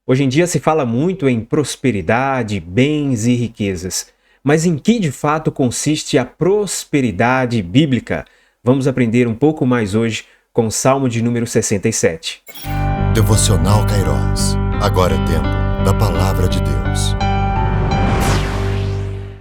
Hoje em dia se fala muito em prosperidade, bens e riquezas. Mas em que de fato consiste a prosperidade bíblica? Vamos aprender um pouco mais hoje com o Salmo de número 67. Devocional Kairos. Agora é tempo da Palavra de Deus.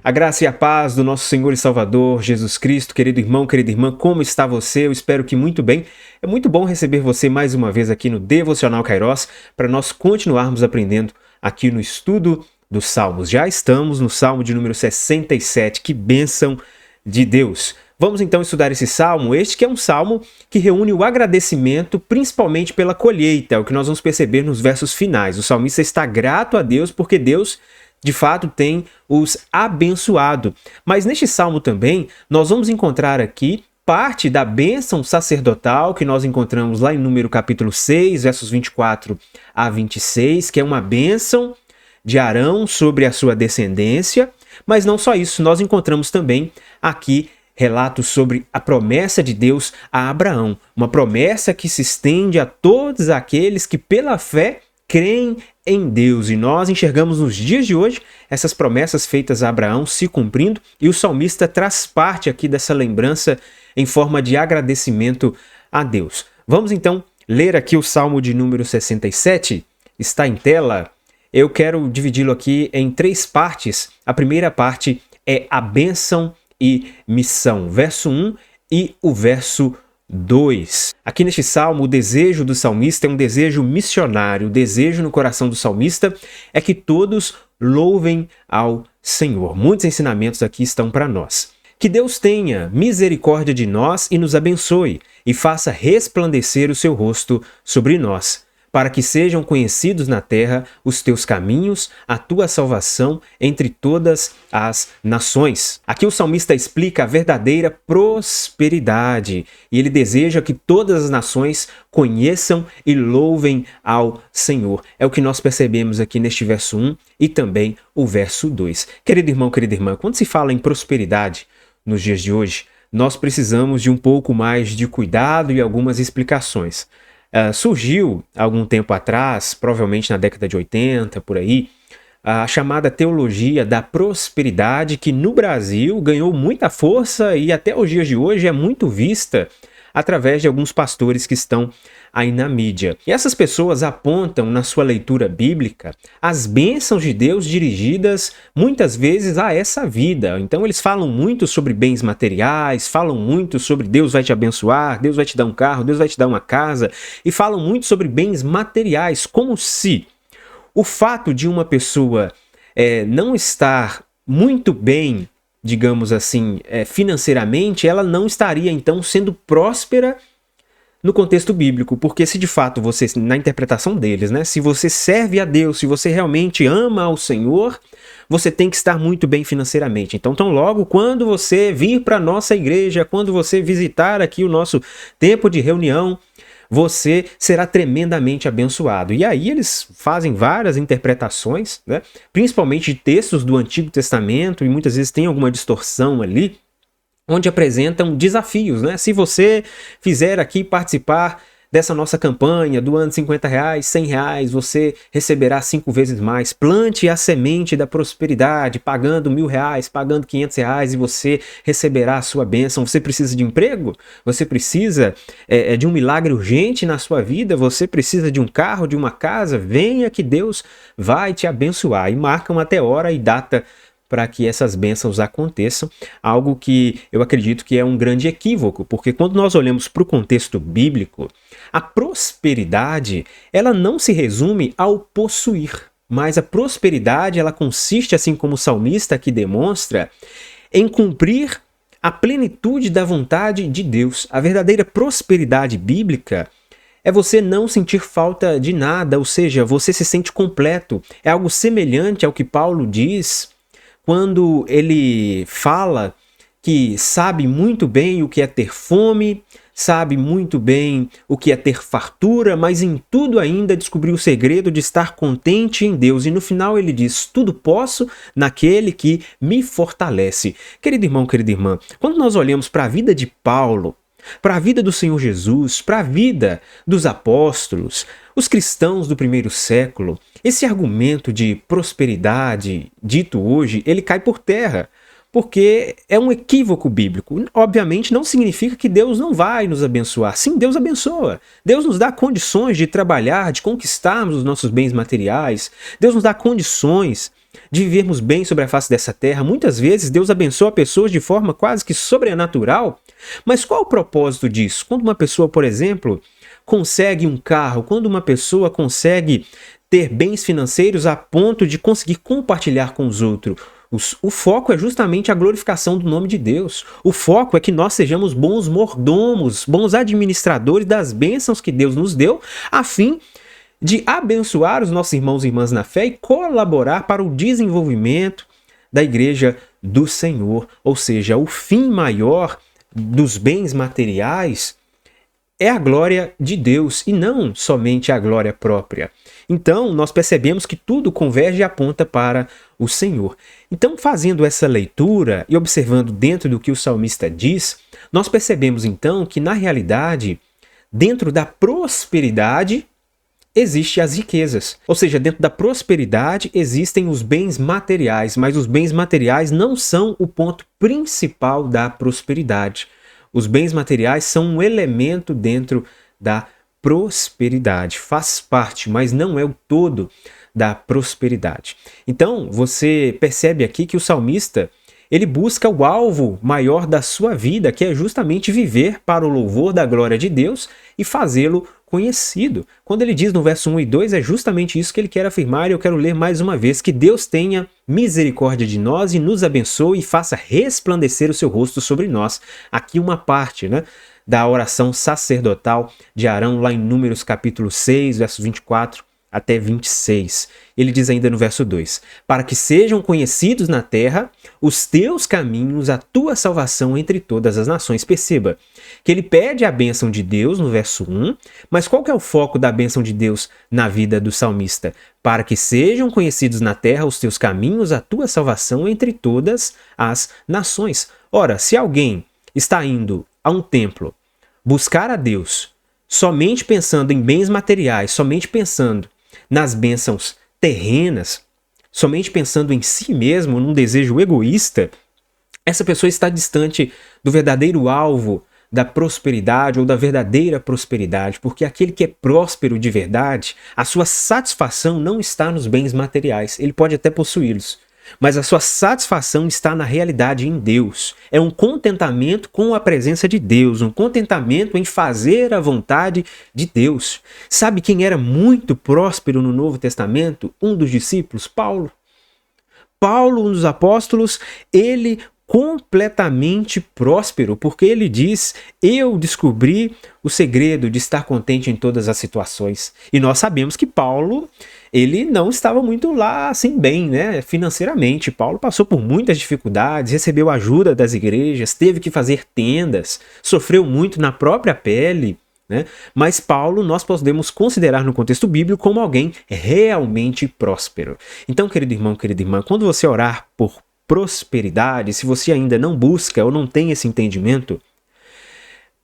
A graça e a paz do nosso Senhor e Salvador, Jesus Cristo. Querido irmão, querida irmã, como está você? Eu espero que muito bem. É muito bom receber você mais uma vez aqui no Devocional Kairos para nós continuarmos aprendendo aqui no estudo dos Salmos. Já estamos no Salmo de número 67, que bênção de Deus! Vamos então estudar esse salmo, este que é um salmo que reúne o agradecimento principalmente pela colheita, é o que nós vamos perceber nos versos finais. O salmista está grato a Deus porque Deus de fato tem os abençoado. Mas neste salmo também nós vamos encontrar aqui parte da bênção sacerdotal que nós encontramos lá em Número capítulo 6, versos 24 a 26, que é uma bênção de Arão sobre a sua descendência. Mas não só isso, nós encontramos também aqui relatos sobre a promessa de Deus a Abraão, uma promessa que se estende a todos aqueles que pela fé creem em Deus. E nós enxergamos nos dias de hoje essas promessas feitas a Abraão se cumprindo, e o salmista traz parte aqui dessa lembrança em forma de agradecimento a Deus. Vamos então ler aqui o Salmo de número 67, está em tela. Eu quero dividi-lo aqui em três partes. A primeira parte é a bênção e missão, verso 1 e o verso 2. Aqui neste salmo, o desejo do salmista é um desejo missionário. O desejo no coração do salmista é que todos louvem ao Senhor. Muitos ensinamentos aqui estão para nós. Que Deus tenha misericórdia de nós e nos abençoe, e faça resplandecer o seu rosto sobre nós, para que sejam conhecidos na terra os teus caminhos, a tua salvação entre todas as nações. Aqui o salmista explica a verdadeira prosperidade, e ele deseja que todas as nações conheçam e louvem ao Senhor. É o que nós percebemos aqui neste verso 1 e também o verso 2. Querido irmão, querida irmã, quando se fala em prosperidade nos dias de hoje, nós precisamos de um pouco mais de cuidado e algumas explicações. Surgiu algum tempo atrás, provavelmente na década de 80, por aí, a chamada teologia da prosperidade, que no Brasil ganhou muita força e até os dias de hoje é muito vista através de alguns pastores que estão aí na mídia. E essas pessoas apontam na sua leitura bíblica as bênçãos de Deus dirigidas muitas vezes a essa vida. Então eles falam muito sobre bens materiais, falam muito sobre Deus vai te abençoar, Deus vai te dar um carro, Deus vai te dar uma casa, e falam muito sobre bens materiais, como se o fato de uma pessoa não estar muito bem, digamos assim, financeiramente, ela não estaria então sendo próspera no contexto bíblico, porque se de fato você, na interpretação deles, né, se você serve a Deus, se você realmente ama ao Senhor, você tem que estar muito bem financeiramente. Então, tão logo quando você vir para a nossa igreja, quando você visitar aqui o nosso tempo de reunião, você será tremendamente abençoado. E aí eles fazem várias interpretações, né? Principalmente de textos do Antigo Testamento, e muitas vezes tem alguma distorção ali, onde apresentam desafios, né? Se você fizer aqui participar dessa nossa campanha, doando R$50, R$100, você receberá 5 vezes mais. Plante a semente da prosperidade, pagando R$1.000, pagando R$500, e você receberá a sua bênção. Você precisa de emprego? Você precisa de um milagre urgente na sua vida? Você precisa de um carro, de uma casa? Venha que Deus vai te abençoar. E marcam até hora e data para que essas bênçãos aconteçam, algo que eu acredito que é um grande equívoco, porque quando nós olhamos para o contexto bíblico, a prosperidade, ela não se resume ao possuir, mas a prosperidade, ela consiste, assim como o salmista aqui demonstra, em cumprir a plenitude da vontade de Deus. A verdadeira prosperidade bíblica é você não sentir falta de nada, ou seja, você se sente completo. É algo semelhante ao que Paulo diz quando ele fala que sabe muito bem o que é ter fome, sabe muito bem o que é ter fartura, mas em tudo ainda descobriu o segredo de estar contente em Deus. E no final ele diz: tudo posso naquele que me fortalece. Querido irmão, querida irmã, quando nós olhamos para a vida de Paulo, para a vida do Senhor Jesus, para a vida dos apóstolos, os cristãos do primeiro século, Esse argumento de prosperidade dito hoje, ele cai por terra, porque é um equívoco bíblico. Obviamente não significa que Deus não vai nos abençoar. Sim, Deus abençoa. Deus nos dá condições de trabalhar, de conquistarmos os nossos bens materiais. Deus nos dá condições de vivermos bem sobre a face dessa terra. Muitas vezes Deus abençoa pessoas de forma quase que sobrenatural. Mas qual o propósito disso? Quando uma pessoa, por exemplo, consegue um carro, quando uma pessoa consegue ter bens financeiros a ponto de conseguir compartilhar com os outros, o foco é justamente a glorificação do nome de Deus. O foco é que nós sejamos bons mordomos, bons administradores das bênçãos que Deus nos deu, a fim de abençoar os nossos irmãos e irmãs na fé e colaborar para o desenvolvimento da igreja do Senhor. Ou seja, o fim maior dos bens materiais é a glória de Deus e não somente a glória própria. Então, nós percebemos que tudo converge e aponta para o Senhor. Então, fazendo essa leitura e observando dentro do que o salmista diz, nós percebemos então que, na realidade, dentro da prosperidade, existem as riquezas. Ou seja, dentro da prosperidade existem os bens materiais, mas os bens materiais não são o ponto principal da prosperidade. Os bens materiais são um elemento dentro da prosperidade, faz parte, mas não é o todo da prosperidade. Então, você percebe aqui que o salmista, ele busca o alvo maior da sua vida, que é justamente viver para o louvor da glória de Deus e fazê-lo conhecido. Quando ele diz no verso 1 e 2, é justamente isso que ele quer afirmar, e eu quero ler mais uma vez: que Deus tenha misericórdia de nós e nos abençoe e faça resplandecer o seu rosto sobre nós. Aqui uma parte, da oração sacerdotal de Arão, lá em Números capítulo 6, versos 24 até 26. Ele diz ainda no verso 2: para que sejam conhecidos na terra os teus caminhos, a tua salvação entre todas as nações. Perceba que ele pede a bênção de Deus no verso 1, mas qual que é o foco da bênção de Deus na vida do salmista? Para que sejam conhecidos na terra os teus caminhos, a tua salvação entre todas as nações. Ora, se alguém está indo a um templo buscar a Deus somente pensando em bens materiais, somente pensando nas bênçãos terrenas, somente pensando em si mesmo, num desejo egoísta, essa pessoa está distante do verdadeiro alvo da prosperidade ou da verdadeira prosperidade, porque aquele que é próspero de verdade, a sua satisfação não está nos bens materiais, ele pode até possuí-los, mas a sua satisfação está na realidade em Deus. É um contentamento com a presença de Deus, um contentamento em fazer a vontade de Deus. Sabe quem era muito próspero no Novo Testamento? Um dos discípulos, Paulo. Paulo, um dos apóstolos, ele completamente próspero, porque ele diz: eu descobri o segredo de estar contente em todas as situações. E nós sabemos que Paulo, ele não estava muito lá assim bem, financeiramente. Paulo passou por muitas dificuldades, recebeu ajuda das igrejas, teve que fazer tendas, sofreu muito na própria pele, Mas Paulo nós podemos considerar no contexto bíblico como alguém realmente próspero. Então, querido irmão, querida irmã, quando você orar por prosperidade, se você ainda não busca ou não tem esse entendimento,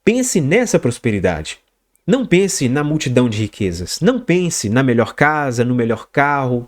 pense nessa prosperidade. Não pense na multidão de riquezas. Não pense na melhor casa, no melhor carro,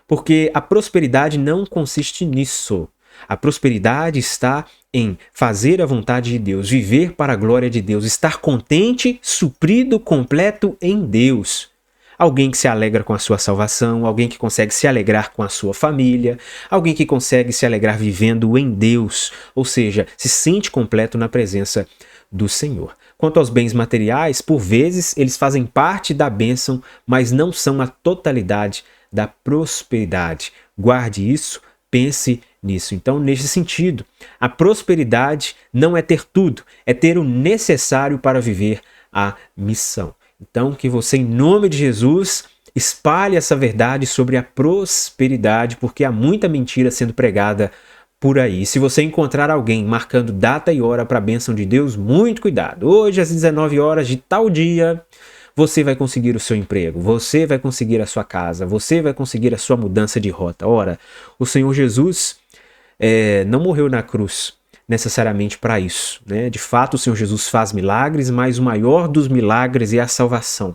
porque a prosperidade não consiste nisso. A prosperidade está em fazer a vontade de Deus, viver para a glória de Deus, estar contente, suprido, completo em Deus. Alguém que se alegra com a sua salvação, alguém que consegue se alegrar com a sua família, alguém que consegue se alegrar vivendo em Deus, ou seja, se sente completo na presença do Senhor. Quanto aos bens materiais, por vezes eles fazem parte da bênção, mas não são a totalidade da prosperidade. Guarde isso, pense nisso. Então, nesse sentido, a prosperidade não é ter tudo, é ter o necessário para viver a missão. Então, que você, em nome de Jesus, espalhe essa verdade sobre a prosperidade, porque há muita mentira sendo pregada por aí. Se você encontrar alguém marcando data e hora para a bênção de Deus, muito cuidado. Hoje, às 19 horas de tal dia, você vai conseguir o seu emprego, você vai conseguir a sua casa, você vai conseguir a sua mudança de rota. Ora, o Senhor Jesus não morreu na cruz necessariamente para isso, De fato, o Senhor Jesus faz milagres, mas o maior dos milagres é a salvação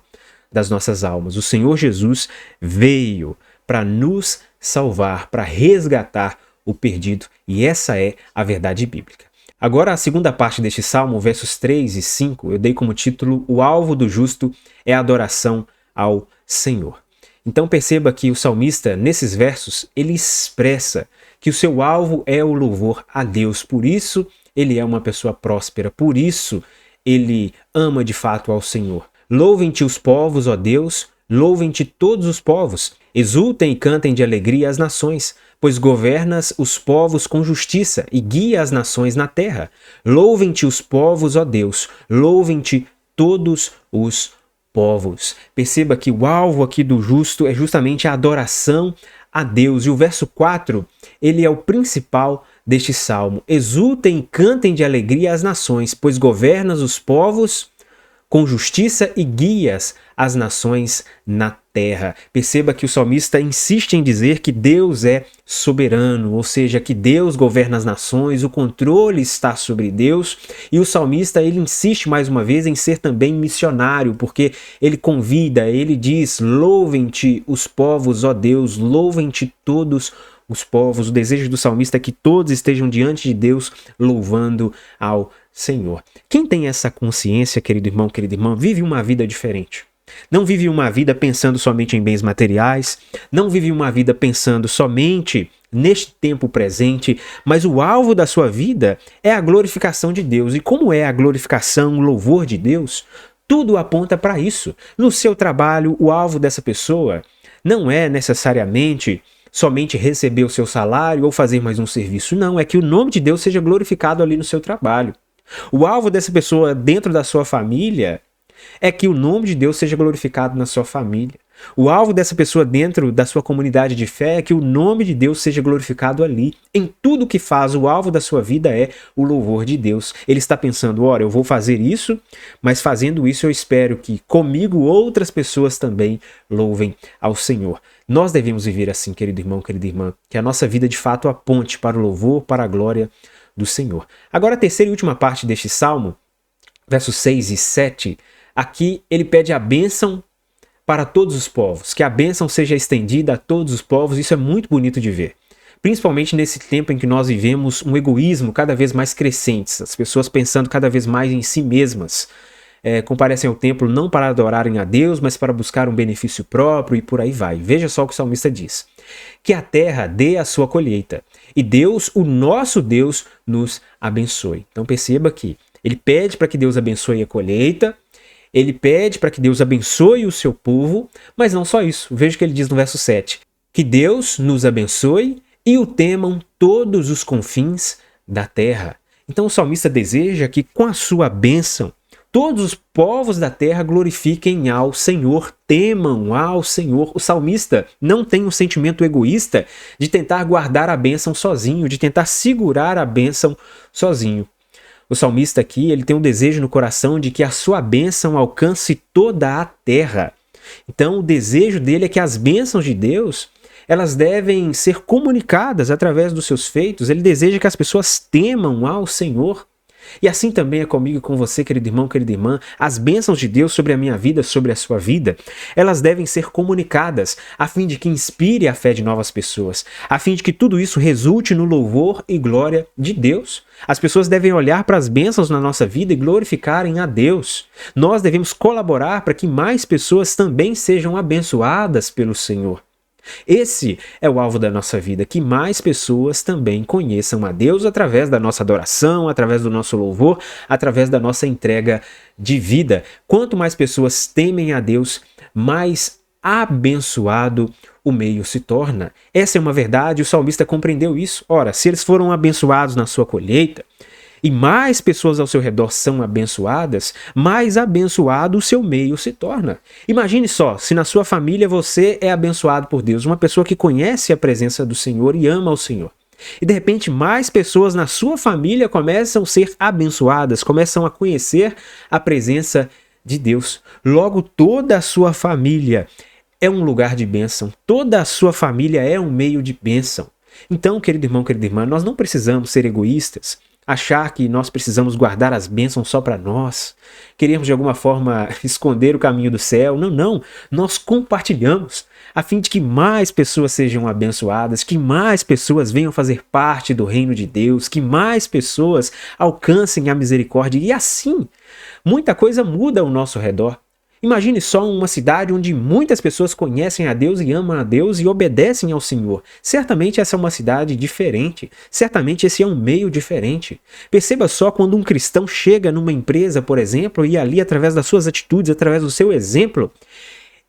das nossas almas. O Senhor Jesus veio para nos salvar, para resgatar o perdido, e essa é a verdade bíblica. Agora, a segunda parte deste salmo, versos 3 e 5, eu dei como título: O alvo do justo é a adoração ao Senhor. Então perceba que o salmista, nesses versos, ele expressa que o seu alvo é o louvor a Deus. Por isso, ele é uma pessoa próspera. Por isso, ele ama de fato ao Senhor. Louvem-te os povos, ó Deus, louvem-te todos os povos. Exultem e cantem de alegria as nações, pois governas os povos com justiça e guia as nações na terra. Louvem-te os povos, ó Deus, louvem-te todos os povos. Perceba que o alvo aqui do justo é justamente a adoração a Deus. E o verso 4, ele é o principal deste salmo. Exultem e cantem de alegria as nações, pois governas os povos com justiça e guias as nações na terra. Perceba que o salmista insiste em dizer que Deus é soberano, ou seja, que Deus governa as nações, o controle está sobre Deus, e o salmista ele insiste mais uma vez em ser também missionário, porque ele convida, ele diz: louvem-te os povos, ó Deus, louvem-te todos os povos. O desejo do salmista é que todos estejam diante de Deus louvando ao Senhor. Quem tem essa consciência, querido irmão, querida irmã, vive uma vida diferente. Não vive uma vida pensando somente em bens materiais, não vive uma vida pensando somente neste tempo presente, mas o alvo da sua vida é a glorificação de Deus. E como é a glorificação, o louvor de Deus? Tudo aponta para isso. No seu trabalho, o alvo dessa pessoa não é necessariamente somente receber o seu salário ou fazer mais um serviço. Não, é que o nome de Deus seja glorificado ali no seu trabalho. O alvo dessa pessoa dentro da sua família é que o nome de Deus seja glorificado na sua família. O alvo dessa pessoa dentro da sua comunidade de fé é que o nome de Deus seja glorificado ali. Em tudo que faz, o alvo da sua vida é o louvor de Deus. Ele está pensando: ora, eu vou fazer isso, mas fazendo isso eu espero que comigo outras pessoas também louvem ao Senhor. Nós devemos viver assim, querido irmão, querida irmã, que a nossa vida de fato aponte para o louvor, para a glória do Senhor. Agora, a terceira e última parte deste salmo, versos 6 e 7, aqui ele pede a bênção para todos os povos, que a bênção seja estendida a todos os povos. Isso é muito bonito de ver, principalmente nesse tempo em que nós vivemos um egoísmo cada vez mais crescente, as pessoas pensando cada vez mais em si mesmas, comparecem ao templo não para adorarem a Deus, mas para buscar um benefício próprio, e por aí vai. Veja só o que o salmista diz: que a terra dê a sua colheita, e Deus, o nosso Deus, nos abençoe. Então perceba que ele pede para que Deus abençoe a colheita, ele pede para que Deus abençoe o seu povo, mas não só isso. Veja o que ele diz no verso 7. Que Deus nos abençoe e o temam todos os confins da terra. Então o salmista deseja que com a sua bênção todos os povos da terra glorifiquem ao Senhor, temam ao Senhor. O salmista não tem um sentimento egoísta de tentar guardar a bênção sozinho, de tentar segurar a bênção sozinho. O salmista aqui, ele tem um desejo no coração de que a sua bênção alcance toda a terra. Então, o desejo dele é que as bênçãos de Deus, elas devem ser comunicadas através dos seus feitos. Ele deseja que as pessoas temam ao Senhor. E assim também é comigo e com você, querido irmão, querida irmã. As bênçãos de Deus sobre a minha vida, sobre a sua vida, elas devem ser comunicadas a fim de que inspire a fé de novas pessoas, a fim de que tudo isso resulte no louvor e glória de Deus. As pessoas devem olhar para as bênçãos na nossa vida e glorificarem a Deus. Nós devemos colaborar para que mais pessoas também sejam abençoadas pelo Senhor. Esse é o alvo da nossa vida, que mais pessoas também conheçam a Deus através da nossa adoração, através do nosso louvor, através da nossa entrega de vida. Quanto mais pessoas temem a Deus, mais abençoado o meio se torna. Essa é uma verdade, o salmista compreendeu isso. Ora, se eles foram abençoados na sua colheita, e mais pessoas ao seu redor são abençoadas, mais abençoado o seu meio se torna. Imagine só, se na sua família você é abençoado por Deus, uma pessoa que conhece a presença do Senhor e ama o Senhor. E de repente mais pessoas na sua família começam a ser abençoadas, começam a conhecer a presença de Deus. Logo, toda a sua família é um lugar de bênção, toda a sua família é um meio de bênção. Então, querido irmão, querida irmã, nós não precisamos ser egoístas achar que nós precisamos guardar as bênçãos só para nós, queremos de alguma forma esconder o caminho do céu. Não, não, nós compartilhamos, a fim de que mais pessoas sejam abençoadas, que mais pessoas venham fazer parte do reino de Deus, que mais pessoas alcancem a misericórdia, e assim, muita coisa muda ao nosso redor. Imagine só uma cidade onde muitas pessoas conhecem a Deus e amam a Deus e obedecem ao Senhor. Certamente essa é uma cidade diferente. Certamente esse é um meio diferente. Perceba só quando um cristão chega numa empresa, por exemplo, e ali, através das suas atitudes, através do seu exemplo,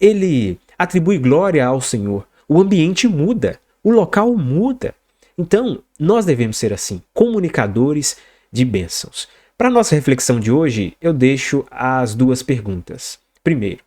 ele atribui glória ao Senhor. O ambiente muda, o local muda. Então, nós devemos ser assim, comunicadores de bênçãos. Para a nossa reflexão de hoje, eu deixo as duas perguntas. Primeiro,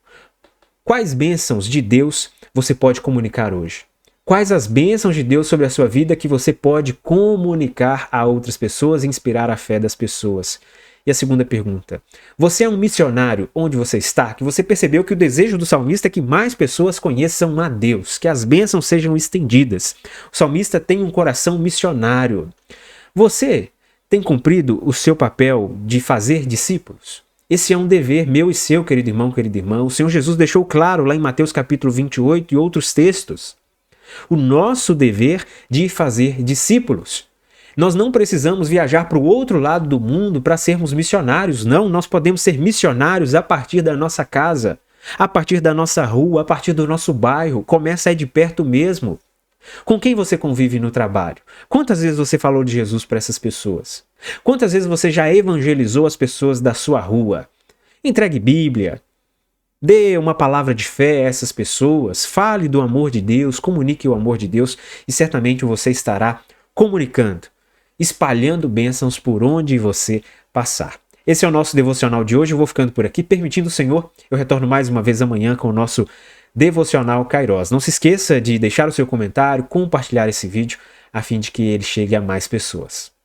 quais bênçãos de Deus você pode comunicar hoje? Quais as bênçãos de Deus sobre a sua vida que você pode comunicar a outras pessoas e inspirar a fé das pessoas? E a segunda pergunta, você é um missionário onde você está? Que você percebeu que o desejo do salmista é que mais pessoas conheçam a Deus, que as bênçãos sejam estendidas. O salmista tem um coração missionário. Você tem cumprido o seu papel de fazer discípulos? Esse é um dever meu e seu, querido irmão, querida irmã. O Senhor Jesus deixou claro lá em Mateus capítulo 28 e outros textos. O nosso dever de fazer discípulos. Nós não precisamos viajar para o outro lado do mundo para sermos missionários. Não, nós podemos ser missionários a partir da nossa casa, a partir da nossa rua, a partir do nosso bairro. Começa aí de perto mesmo. Com quem você convive no trabalho? Quantas vezes você falou de Jesus para essas pessoas? Quantas vezes você já evangelizou as pessoas da sua rua? Entregue Bíblia, dê uma palavra de fé a essas pessoas, fale do amor de Deus, comunique o amor de Deus e certamente você estará comunicando, espalhando bênçãos por onde você passar. Esse é o nosso devocional de hoje, eu vou ficando por aqui, permitindo o Senhor, eu retorno mais uma vez amanhã com o nosso Devocional Kairos. Não se esqueça de deixar o seu comentário, compartilhar esse vídeo, a fim de que ele chegue a mais pessoas.